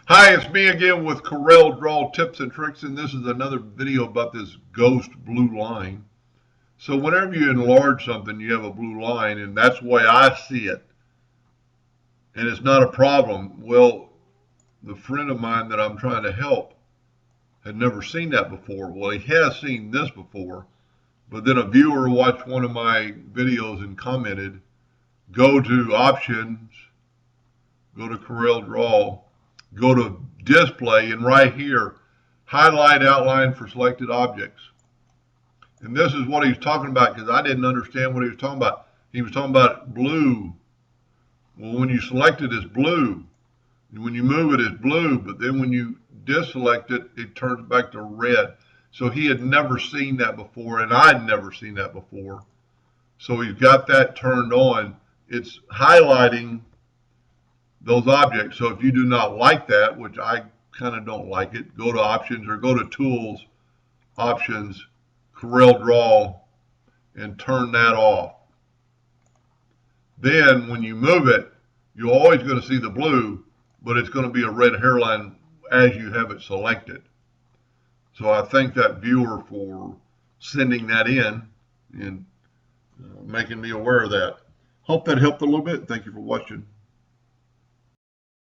Hi, it's me again with Corel Draw Tips and Tricks, and this is another video about this ghost blue line. So whenever you enlarge something, you have a blue line, and that's the way I see it. And it's not a problem. Well, the friend of mine that I'm trying to help had never seen that before. Well, he has seen this before, but then a viewer watched one of my videos and commented, go to Options, go to Corel Draw, go to Display, and right here, highlight outline for selected objects. And this is what he's talking about because I didn't understand what he was talking about. He was talking about blue. Well, when you select it, it's blue. And when you move it, it's blue. But then when you deselect it, it turns back to red. So he had never seen that before, and I'd never seen that before. So he's got that turned on. It's highlighting those objects. So if you do not like that, which I kind of don't like it, go to Options or go to Tools, Options, Corel Draw, and turn that off. Then when you move it, you're always going to see the blue, but it's going to be a red hairline as you have it selected. So I thank that viewer for sending that in and making me aware of that. Hope that helped a little bit. Thank you for watching.